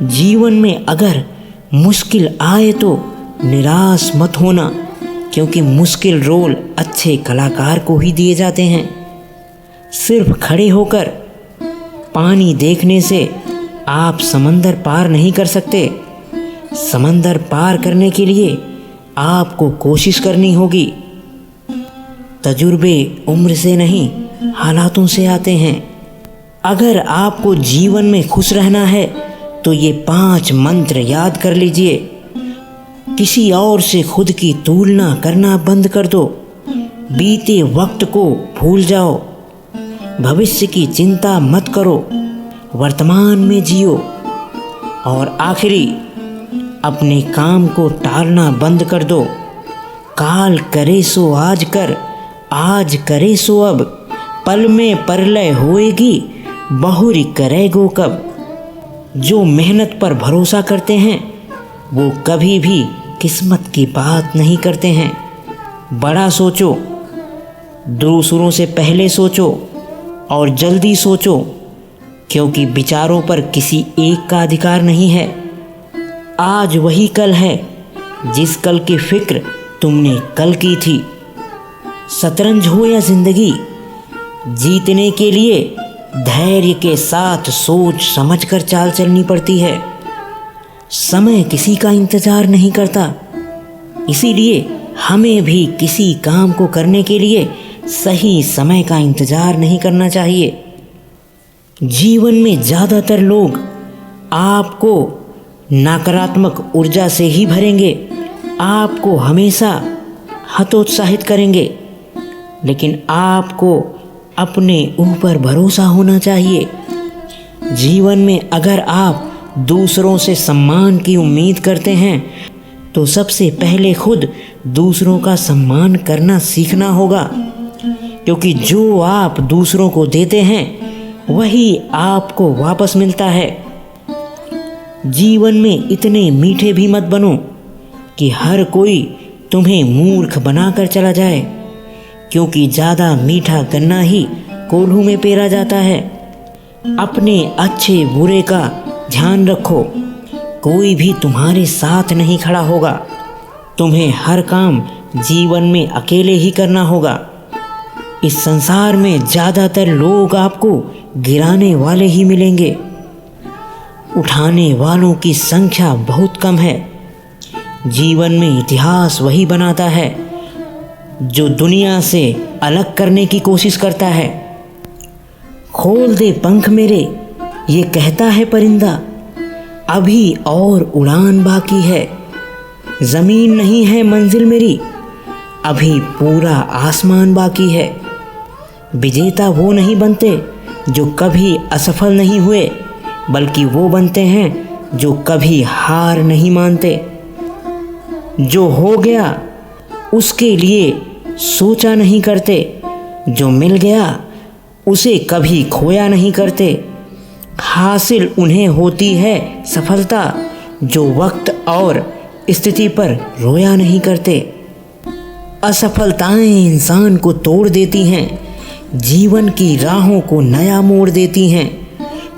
जीवन में अगर मुश्किल आए तो निराश मत होना, क्योंकि मुश्किल रोल अच्छे कलाकार को ही दिए जाते हैं। सिर्फ खड़े होकर पानी देखने से आप समंदर पार नहीं कर सकते। समंदर पार करने के लिए आपको कोशिश करनी होगी। तजुर्बे उम्र से नहीं, हालातों से आते हैं। अगर आपको जीवन में खुश रहना है तो ये 5 मंत्र याद कर लीजिए। किसी और से खुद की तुलना करना बंद कर दो। बीते वक्त को भूल जाओ। भविष्य की चिंता मत करो, वर्तमान में जियो। और आखिरी, अपने काम को टालना बंद कर दो। काल करे सो आज कर, आज करे सो अब। पल में परलय होएगी, बहुरी करेगो कब। जो मेहनत पर भरोसा करते हैं वो कभी भी किस्मत की बात नहीं करते हैं। बड़ा सोचो, दूसरों से पहले सोचो और जल्दी सोचो, क्योंकि विचारों पर किसी एक का अधिकार नहीं है। आज वही कल है जिस कल की फिक्र तुमने कल की थी। शतरंज हो या जिंदगी, जीतने के लिए धैर्य के साथ सोच समझकर चाल चलनी पड़ती है। समय किसी का इंतजार नहीं करता, इसीलिए हमें भी किसी काम को करने के लिए सही समय का इंतजार नहीं करना चाहिए। जीवन में ज़्यादातर लोग आपको नकारात्मक ऊर्जा से ही भरेंगे, आपको हमेशा हतोत्साहित करेंगे, लेकिन आपको अपने ऊपर भरोसा होना चाहिए। जीवन में अगर आप दूसरों से सम्मान की उम्मीद करते हैं तो सबसे पहले खुद दूसरों का सम्मान करना सीखना होगा, क्योंकि जो आप दूसरों को देते हैं वही आपको वापस मिलता है। जीवन में इतने मीठे भी मत बनो कि हर कोई तुम्हें मूर्ख बनाकर चला जाए, क्योंकि ज़्यादा मीठा गन्ना ही कोल्हू में पेरा जाता है। अपने अच्छे बुरे का ध्यान रखो, कोई भी तुम्हारे साथ नहीं खड़ा होगा। तुम्हें हर काम जीवन में अकेले ही करना होगा। इस संसार में ज़्यादातर लोग आपको गिराने वाले ही मिलेंगे, उठाने वालों की संख्या बहुत कम है। जीवन में इतिहास वही बनाता है जो दुनिया से अलग करने की कोशिश करता है। खोल दे पंख मेरे, ये कहता है परिंदा, अभी और उड़ान बाकी है। ज़मीन नहीं है मंजिल मेरी, अभी पूरा आसमान बाकी है। विजेता वो नहीं बनते जो कभी असफल नहीं हुए, बल्कि वो बनते हैं जो कभी हार नहीं मानते। जो हो गया उसके लिए सोचा नहीं करते, जो मिल गया उसे कभी खोया नहीं करते। हासिल उन्हें होती है सफलता जो वक्त और स्थिति पर रोया नहीं करते। असफलताएं इंसान को तोड़ देती हैं, जीवन की राहों को नया मोड़ देती हैं।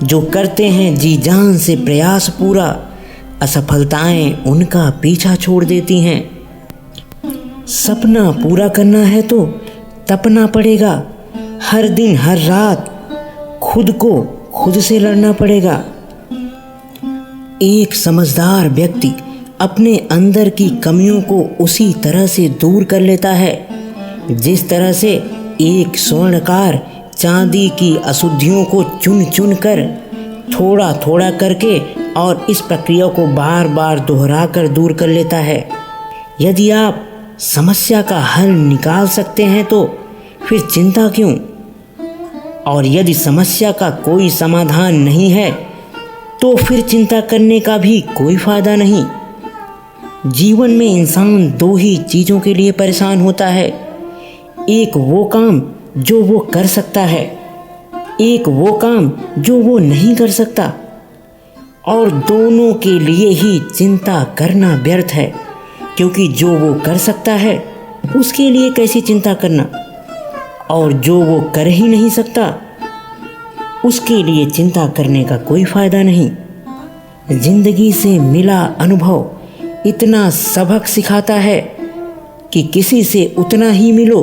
जो करते हैं जी जान से प्रयास पूरा, असफलताएं उनका पीछा छोड़ देती हैं। सपना पूरा करना है तो तपना पड़ेगा। हर दिन हर रात खुद को खुद से लड़ना पड़ेगा। एक समझदार व्यक्ति अपने अंदर की कमियों को उसी तरह से दूर कर लेता है जिस तरह से एक स्वर्णकार चांदी की अशुद्धियों को चुन चुन कर थोड़ा थोड़ा करके और इस प्रक्रिया को बार बार दोहरा कर दूर कर लेता है। यदि आप समस्या का हल निकाल सकते हैं तो फिर चिंता क्यों? और यदि समस्या का कोई समाधान नहीं है तो फिर चिंता करने का भी कोई फायदा नहीं। जीवन में इंसान 2 ही चीज़ों के लिए परेशान होता है, एक वो काम जो वो कर सकता है, एक वो काम जो वो नहीं कर सकता, और दोनों के लिए ही चिंता करना व्यर्थ है, क्योंकि जो वो कर सकता है उसके लिए कैसी चिंता करना, और जो वो कर ही नहीं सकता उसके लिए चिंता करने का कोई फायदा नहीं। जिंदगी से मिला अनुभव इतना सबक सिखाता है कि किसी से उतना ही मिलो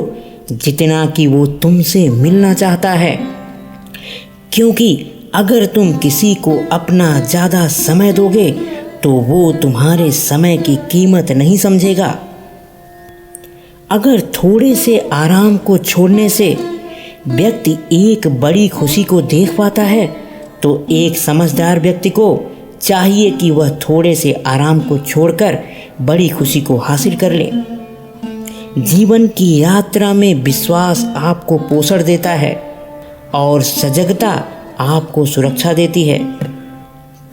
जितना कि वो तुमसे मिलना चाहता है, क्योंकि अगर तुम किसी को अपना ज़्यादा समय दोगे तो वो तुम्हारे समय की कीमत नहीं समझेगा। अगर थोड़े से आराम को छोड़ने से व्यक्ति एक बड़ी खुशी को देख पाता है तो एक समझदार व्यक्ति को चाहिए कि वह थोड़े से आराम को छोड़कर बड़ी खुशी को हासिल कर ले। जीवन की यात्रा में विश्वास आपको पोषण देता है और सजगता आपको सुरक्षा देती है।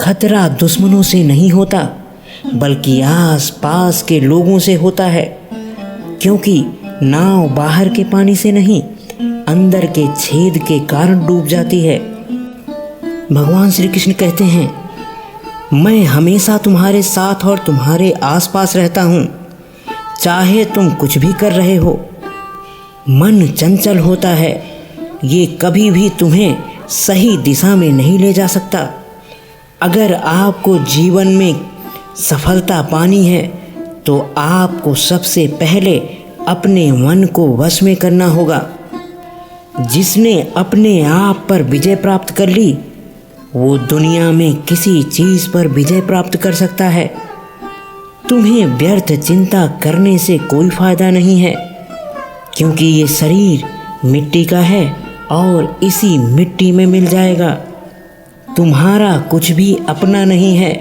खतरा दुश्मनों से नहीं होता बल्कि आस पास के लोगों से होता है, क्योंकि नाव बाहर के पानी से नहीं अंदर के छेद के कारण डूब जाती है। भगवान श्री कृष्ण कहते हैं, मैं हमेशा तुम्हारे साथ और तुम्हारे आसपास रहता हूँ, चाहे तुम कुछ भी कर रहे हो। मन चंचल होता है, ये कभी भी तुम्हें सही दिशा में नहीं ले जा सकता। अगर आपको जीवन में सफलता पानी है तो आपको सबसे पहले अपने मन को वश में करना होगा। जिसने अपने आप पर विजय प्राप्त कर ली वो दुनिया में किसी चीज़ पर विजय प्राप्त कर सकता है। तुम्हें व्यर्थ चिंता करने से कोई फायदा नहीं है, क्योंकि ये शरीर मिट्टी का है और इसी मिट्टी में मिल जाएगा। तुम्हारा कुछ भी अपना नहीं है,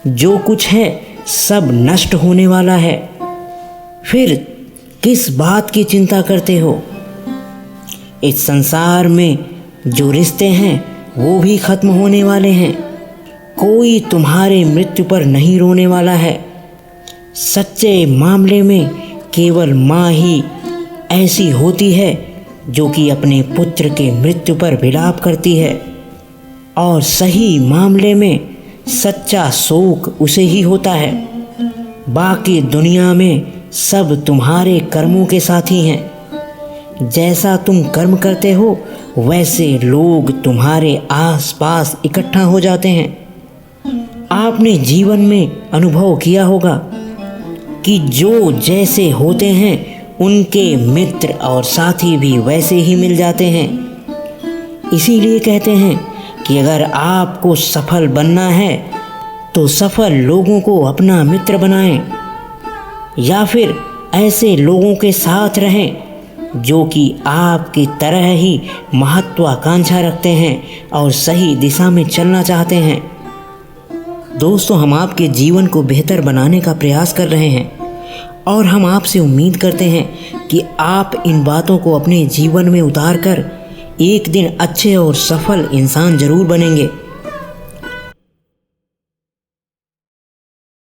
जो कुछ है सब नष्ट होने वाला है। फिर किस बात की चिंता करते हो? इस संसार में जो रिश्ते हैं वो भी खत्म होने वाले हैं। कोई तुम्हारे मृत्यु पर नहीं रोने वाला है। सच्चे मामले में केवल माँ ही ऐसी होती है जो कि अपने पुत्र के मृत्यु पर विलाप करती है, और सही मामले में सच्चा शोक उसे ही होता है। बाकी दुनिया में सब तुम्हारे कर्मों के साथी हैं। जैसा तुम कर्म करते हो वैसे लोग तुम्हारे आसपास इकट्ठा हो जाते हैं। आपने जीवन में अनुभव किया होगा कि जो जैसे होते हैं उनके मित्र और साथी भी वैसे ही मिल जाते हैं। इसीलिए कहते हैं कि अगर आपको सफल बनना है तो सफल लोगों को अपना मित्र बनाएं, या फिर ऐसे लोगों के साथ रहें जो कि आपकी तरह ही महत्वाकांक्षा रखते हैं और सही दिशा में चलना चाहते हैं। दोस्तों, हम आपके जीवन को बेहतर बनाने का प्रयास कर रहे हैं और हम आपसे उम्मीद करते हैं कि आप इन बातों को अपने जीवन में उतार कर एक दिन अच्छे और सफल इंसान जरूर बनेंगे।